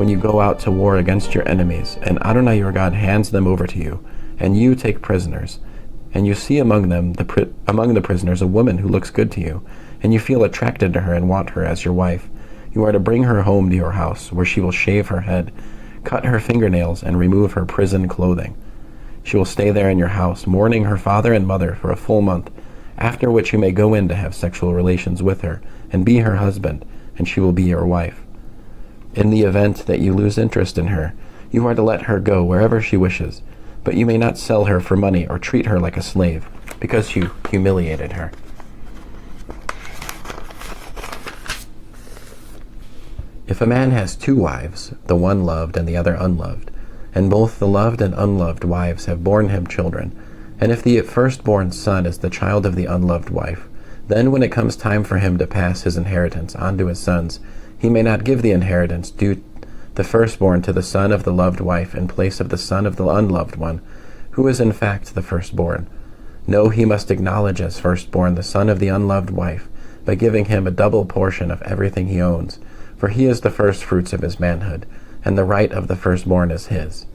when you go out to war against your enemies, and Adonai your God hands them over to you, and you take prisoners, and you see among the prisoners a woman who looks good to you, and you feel attracted to her and want her as your wife, you are to bring her home to your house, where she will shave her head, cut her fingernails, and remove her prison clothing. She will stay there in your house, mourning her father and mother for a full month, after which you may go in to have sexual relations with her, and be her husband, and she will be your wife. In the event that you lose interest in her, you are to let her go wherever she wishes, but you may not sell her for money or treat her like a slave, because you humiliated her. If a man has 2 wives, the one loved and the other unloved, and both the loved and unloved wives have borne him children, and if the firstborn son is the child of the unloved wife, then when it comes time for him to pass his inheritance on to his sons, he may not give the inheritance due the firstborn to the son of the loved wife in place of the son of the unloved one, who is in fact the firstborn. No, he must acknowledge as firstborn the son of the unloved wife, by giving him a double portion of everything he owns, for he is the firstfruits of his manhood, and the right of the firstborn is his.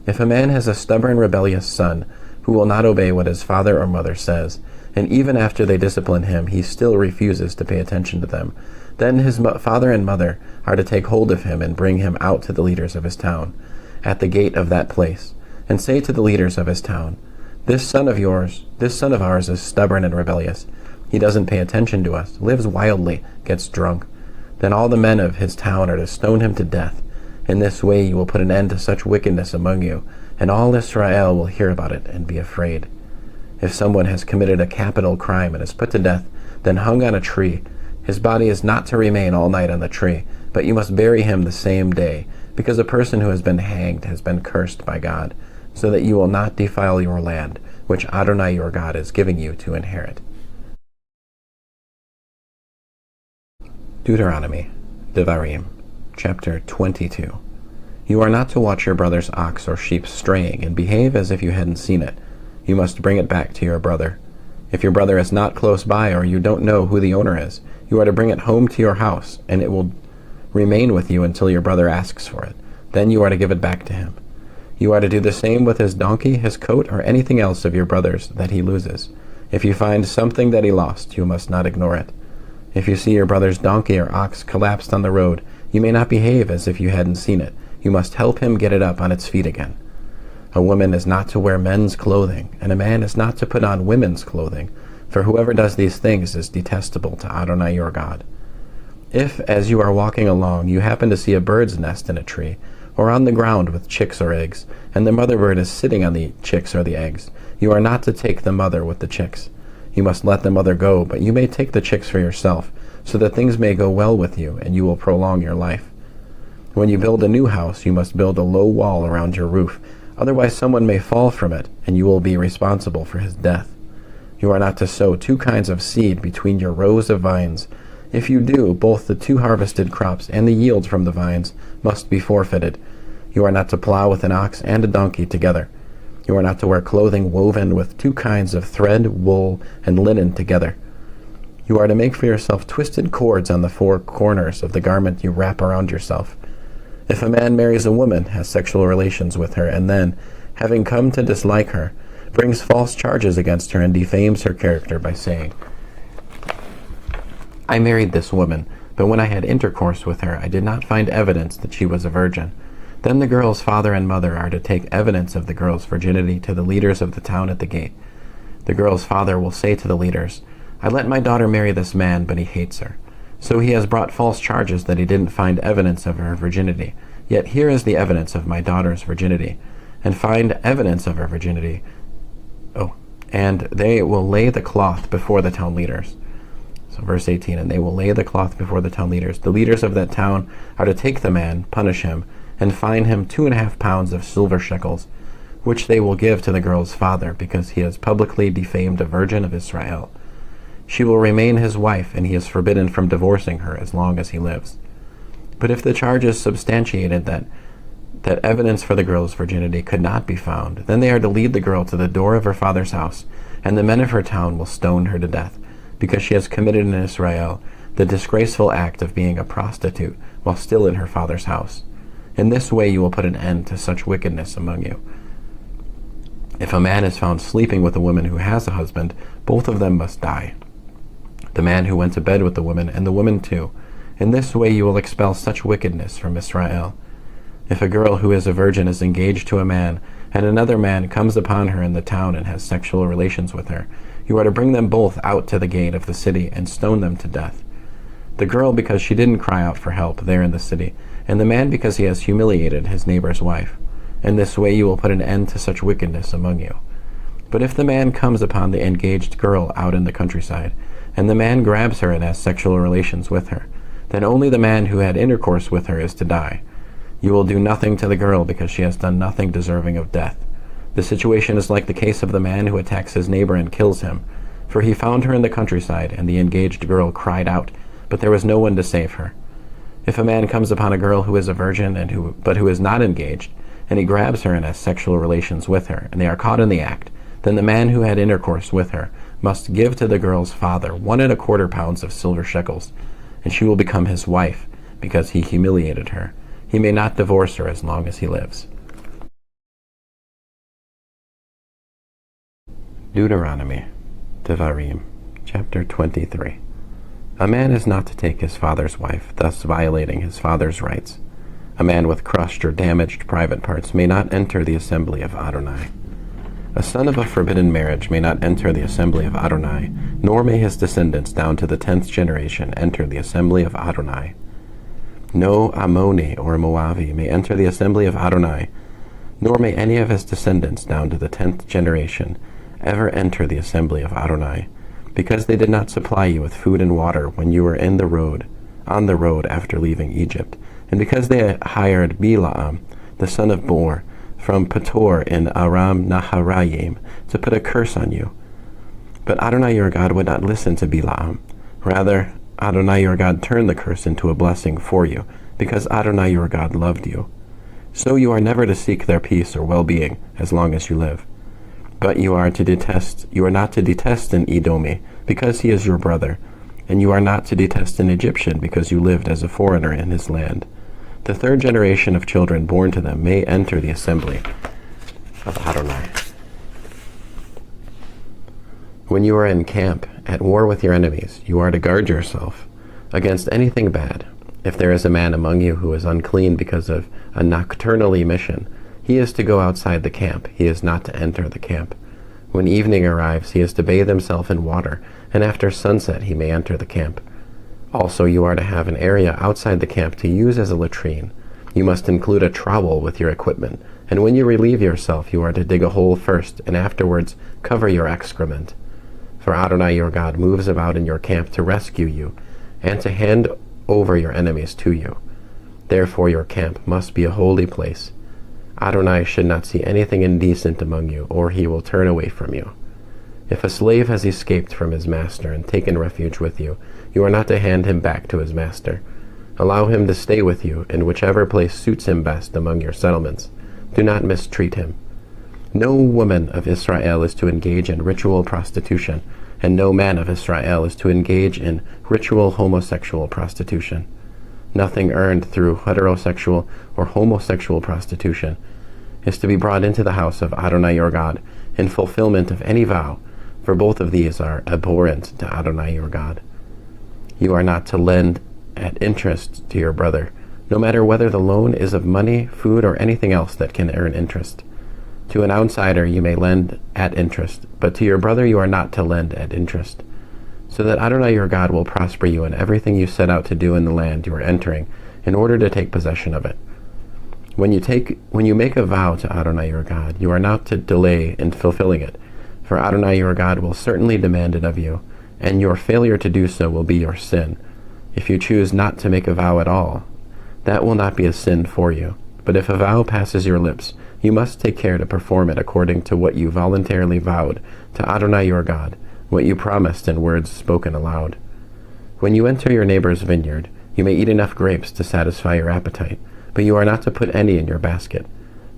If a man has a stubborn, rebellious son, who will not obey what his father or mother says, and even after they discipline him, he still refuses to pay attention to them, then his father and mother are to take hold of him and bring him out to the leaders of his town, at the gate of that place, and say to the leaders of his town, this son of ours is stubborn and rebellious. He doesn't pay attention to us, lives wildly, gets drunk. Then all the men of his town are to stone him to death. In this way you will put an end to such wickedness among you, and all Israel will hear about it and be afraid. If someone has committed a capital crime and is put to death, then hung on a tree, his body is not to remain all night on the tree, but you must bury him the same day, because a person who has been hanged has been cursed by God, so that you will not defile your land, which Adonai your God is giving you to inherit. Deuteronomy, Devarim, chapter 22. You are not to watch your brother's ox or sheep straying, and behave as if you hadn't seen it. You must bring it back to your brother. If your brother is not close by, or you don't know who the owner is, you are to bring it home to your house, and it will remain with you until your brother asks for it. Then you are to give it back to him. You are to do the same with his donkey, his coat, or anything else of your brother's that he loses. If you find something that he lost, you must not ignore it. If you see your brother's donkey or ox collapsed on the road, you may not behave as if you hadn't seen it. You must help him get it up on its feet again. A woman is not to wear men's clothing, and a man is not to put on women's clothing, for whoever does these things is detestable to Adonai your God. If, as you are walking along, you happen to see a bird's nest in a tree, or on the ground with chicks or eggs, and the mother bird is sitting on the chicks or the eggs, you are not to take the mother with the chicks. You must let the mother go, but you may take the chicks for yourself, so that things may go well with you, and you will prolong your life. When you build a new house, you must build a low wall around your roof, otherwise someone may fall from it, and you will be responsible for his death. You are not to sow 2 kinds of seed between your rows of vines. If you do, both the 2 harvested crops and the yields from the vines must be forfeited. You are not to plow with an ox and a donkey together. You are not to wear clothing woven with 2 kinds of thread, wool, and linen together. You are to make for yourself twisted cords on the 4 corners of the garment you wrap around yourself. If a man marries a woman, has sexual relations with her, and then, having come to dislike her, brings false charges against her and defames her character by saying, I married this woman, but when I had intercourse with her, I did not find evidence that she was a virgin. Then the girl's father and mother are to take evidence of the girl's virginity to the leaders of the town at the gate. The girl's father will say to the leaders, I let my daughter marry this man, but he hates her. So he has brought false charges that he didn't find evidence of her virginity. Yet here is the evidence of my daughter's virginity, and find evidence of her virginity. And they will lay the cloth before the town leaders. So verse 18, and they will lay the cloth before the town leaders. The leaders of that town are to take the man, punish him, and fine him 2.5 pounds of silver shekels, which they will give to the girl's father, because he has publicly defamed a virgin of Israel. She will remain his wife, and he is forbidden from divorcing her as long as he lives. But if the charge is substantiated that evidence for the girl's virginity could not be found, then they are to lead the girl to the door of her father's house, and the men of her town will stone her to death, because she has committed in Israel the disgraceful act of being a prostitute while still in her father's house. In this way you will put an end to such wickedness among you. If a man is found sleeping with a woman who has a husband, both of them must die. The man who went to bed with the woman, and the woman too. In this way you will expel such wickedness from Israel. If a girl who is a virgin is engaged to a man, and another man comes upon her in the town and has sexual relations with her, you are to bring them both out to the gate of the city and stone them to death. The girl because she didn't cry out for help there in the city, and the man because he has humiliated his neighbor's wife. In this way you will put an end to such wickedness among you. But if the man comes upon the engaged girl out in the countryside, and the man grabs her and has sexual relations with her, then only the man who had intercourse with her is to die. You will do nothing to the girl because she has done nothing deserving of death. The situation is like the case of the man who attacks his neighbor and kills him. For he found her in the countryside, and the engaged girl cried out, but there was no one to save her. If a man comes upon a girl who is a virgin but who is not engaged, and he grabs her and has sexual relations with her, and they are caught in the act, then the man who had intercourse with her must give to the girl's father 1¼ pounds of silver shekels, and she will become his wife, because he humiliated her. He may not divorce her as long as he lives. Deuteronomy, Devarim, chapter 23. A man is not to take his father's wife, thus violating his father's rights. A man with crushed or damaged private parts may not enter the assembly of Adonai. A son of a forbidden marriage may not enter the assembly of Adonai, nor may his descendants down to the 10th generation enter the assembly of Adonai. No Ammoni or Moavi may enter the assembly of Adonai, nor may any of his descendants down to the 10th generation ever enter the assembly of Adonai, because they did not supply you with food and water when you were on the road after leaving Egypt, and because they hired Bilaam, the son of Bor, from Petor in Aram Naharaim, to put a curse on you. But Adonai your God would not listen to Bilaam. Rather, Adonai your God turned the curse into a blessing for you, because Adonai your God loved you. So you are never to seek their peace or well-being as long as you live. But you are not to detest an Edomi, because he is your brother, and you are not to detest an Egyptian, because you lived as a foreigner in his land. The 3rd generation of children born to them may enter the assembly of Adonai. When you are in camp, at war with your enemies, you are to guard yourself against anything bad. If there is a man among you who is unclean because of a nocturnal emission, he is to go outside the camp. He is not to enter the camp. When evening arrives, he is to bathe himself in water, and after sunset he may enter the camp. Also, you are to have an area outside the camp to use as a latrine. You must include a trowel with your equipment, and when you relieve yourself, you are to dig a hole first, and afterwards cover your excrement. For Adonai your God moves about in your camp to rescue you, and to hand over your enemies to you. Therefore your camp must be a holy place. Adonai should not see anything indecent among you, or he will turn away from you. If a slave has escaped from his master and taken refuge with you, you are not to hand him back to his master. Allow him to stay with you in whichever place suits him best among your settlements. Do not mistreat him. No woman of Israel is to engage in ritual prostitution, and no man of Israel is to engage in ritual homosexual prostitution. Nothing earned through heterosexual or homosexual prostitution is to be brought into the house of Adonai your God in fulfillment of any vow, for both of these are abhorrent to Adonai your God. You are not to lend at interest to your brother, no matter whether the loan is of money, food, or anything else that can earn interest. To an outsider you may lend at interest, but to your brother you are not to lend at interest, so that Adonai your God will prosper you in everything you set out to do in the land you are entering, in order to take possession of it. When you make a vow to Adonai your God, you are not to delay in fulfilling it, for Adonai your God will certainly demand it of you, and your failure to do so will be your sin. If you choose not to make a vow at all, that will not be a sin for you. But if a vow passes your lips, you must take care to perform it according to what you voluntarily vowed to Adonai your God, what you promised in words spoken aloud. When you enter your neighbor's vineyard, you may eat enough grapes to satisfy your appetite, but you are not to put any in your basket.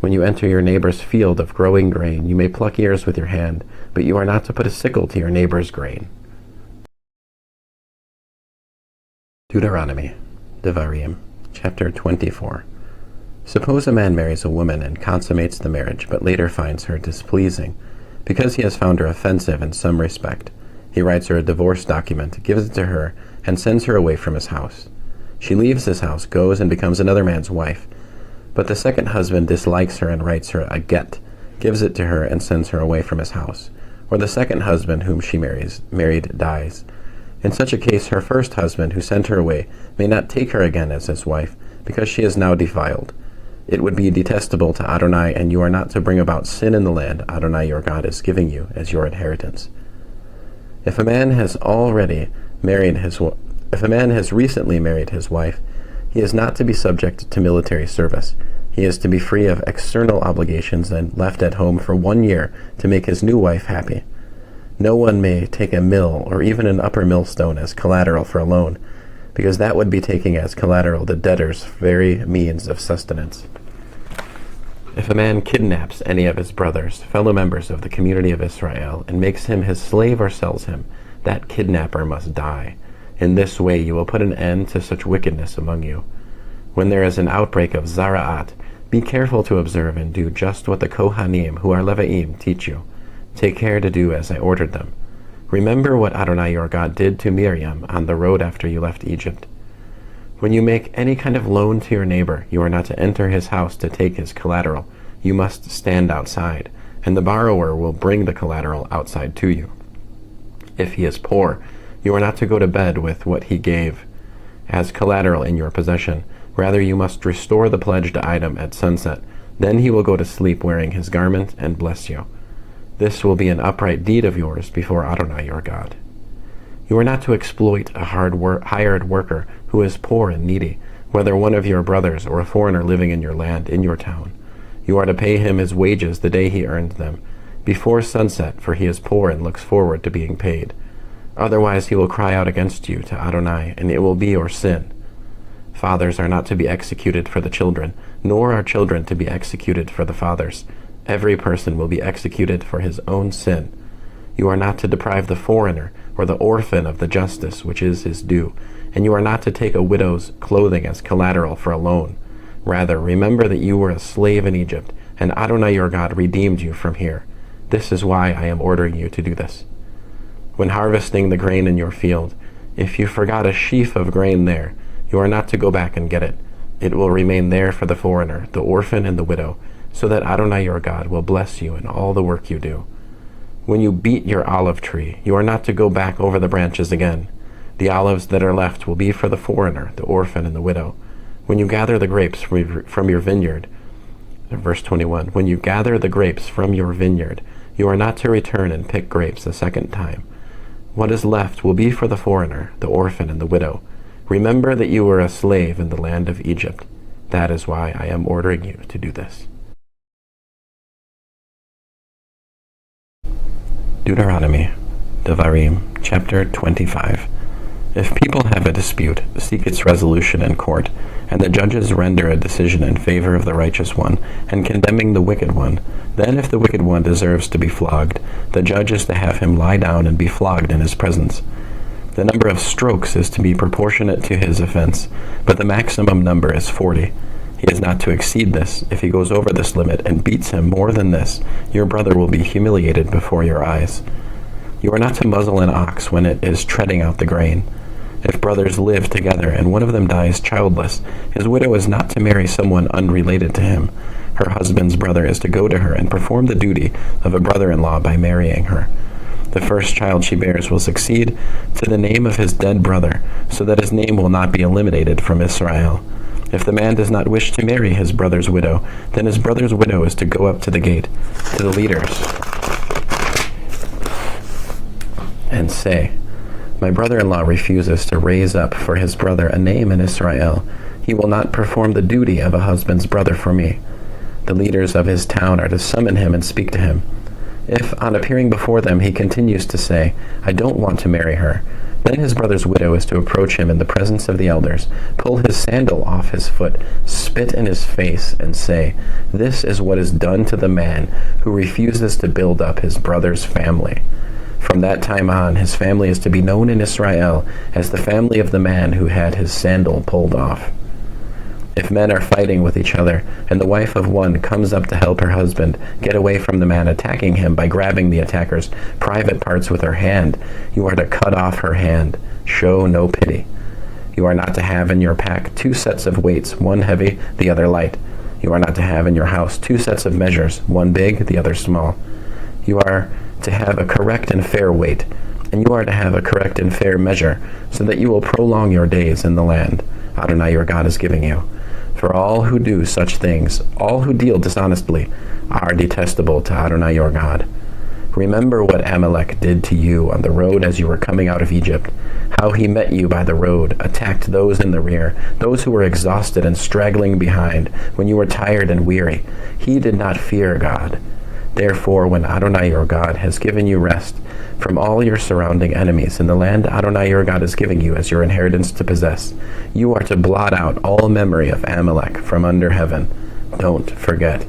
When you enter your neighbor's field of growing grain, you may pluck ears with your hand, but you are not to put a sickle to your neighbor's grain. Deuteronomy, Devarim, chapter 24. Suppose a man marries a woman and consummates the marriage, but later finds her displeasing, because he has found her offensive in some respect. He writes her a divorce document, gives it to her, and sends her away from his house. She leaves his house, goes and becomes another man's wife. But the second husband dislikes her and writes her a get, gives it to her, and sends her away from his house. Or the second husband whom she married dies. In such a case, her first husband, who sent her away, may not take her again as his wife, because she is now defiled. It would be detestable to Adonai, and you are not to bring about sin in the land Adonai your God is giving you as your inheritance. If a man has recently married his wife, he is not to be subject to military service. He is to be free of external obligations and left at home for 1 year to make his new wife happy. No one may take a mill or even an upper millstone as collateral for a loan, because that would be taking as collateral the debtor's very means of sustenance. If a man kidnaps any of his brothers, fellow members of the community of Israel, and makes him his slave or sells him, that kidnapper must die. In this way you will put an end to such wickedness among you. When there is an outbreak of Zara'at, be careful to observe and do just what the Kohanim, who are Levi'im, teach you. Take care to do as I ordered them. Remember what Adonai your God did to Miriam on the road after you left Egypt. When you make any kind of loan to your neighbor, you are not to enter his house to take his collateral. You must stand outside, and the borrower will bring the collateral outside to you. If he is poor, you are not to go to bed with what he gave as collateral in your possession. Rather, you must restore the pledged item at sunset. Then he will go to sleep wearing his garment and bless you. This will be an upright deed of yours before Adonai your God. You are not to exploit a hired worker who is poor and needy, whether one of your brothers or a foreigner living in your land, in your town. You are to pay him his wages the day he earned them, before sunset, for he is poor and looks forward to being paid. Otherwise he will cry out against you to Adonai, and it will be your sin. Fathers are not to be executed for the children, nor are children to be executed for the fathers. Every person will be executed for his own sin. You are not to deprive the foreigner or the orphan of the justice which is his due, and you are not to take a widow's clothing as collateral for a loan. Rather, remember that you were a slave in Egypt, and Adonai your God redeemed you from here. This is why I am ordering you to do this. When harvesting the grain in your field, if you forgot a sheaf of grain there, you are not to go back and get it. It will remain there for the foreigner, the orphan, and the widow, so that Adonai your God will bless you in all the work you do. When you beat your olive tree, you are not to go back over the branches again. The olives that are left will be for the foreigner, the orphan, and the widow. When you gather the grapes from your vineyard, verse 21, when you gather the grapes from your vineyard, you are not to return and pick grapes a second time. What is left will be for the foreigner, the orphan, and the widow. Remember that you were a slave in the land of Egypt. That is why I am ordering you to do this. Deuteronomy, Devarim, chapter 25. If people have a dispute, seek its resolution in court, and the judges render a decision in favor of the righteous one, and condemning the wicked one, then if the wicked one deserves to be flogged, the judge is to have him lie down and be flogged in his presence. The number of strokes is to be proportionate to his offense, but the maximum number is 40. He is not to exceed this. If he goes over this limit and beats him more than this, your brother will be humiliated before your eyes. You are not to muzzle an ox when it is treading out the grain. If brothers live together and one of them dies childless, his widow is not to marry someone unrelated to him. Her husband's brother is to go to her and perform the duty of a brother-in-law by marrying her. The first child she bears will succeed to the name of his dead brother, so that his name will not be eliminated from Israel. If the man does not wish to marry his brother's widow, then his brother's widow is to go up to the gate, to the leaders, and say, My brother-in-law refuses to raise up for his brother a name in Israel. He will not perform the duty of a husband's brother for me. The leaders of his town are to summon him and speak to him. If, on appearing before them, he continues to say, I don't want to marry her, then his brother's widow is to approach him in the presence of the elders, pull his sandal off his foot, spit in his face, and say, This is what is done to the man who refuses to build up his brother's family. From that time on, his family is to be known in Israel as the family of the man who had his sandal pulled off. If men are fighting with each other, and the wife of one comes up to help her husband get away from the man attacking him by grabbing the attacker's private parts with her hand, you are to cut off her hand. Show no pity. You are not to have in your pack 2 sets of weights, one heavy, the other light. You are not to have in your house 2 sets of measures, one big, the other small. You are to have a correct and fair weight, and you are to have a correct and fair measure, so that you will prolong your days in the land Adonai your God is giving you. For all who do such things, all who deal dishonestly, are detestable to Adonai your God. Remember what Amalek did to you on the road as you were coming out of Egypt, how he met you by the road, attacked those in the rear, those who were exhausted and straggling behind, when you were tired and weary. He did not fear God. Therefore, when Adonai your God has given you rest from all your surrounding enemies in the land Adonai your God is giving you as your inheritance to possess, you are to blot out all memory of Amalek from under heaven. Don't forget.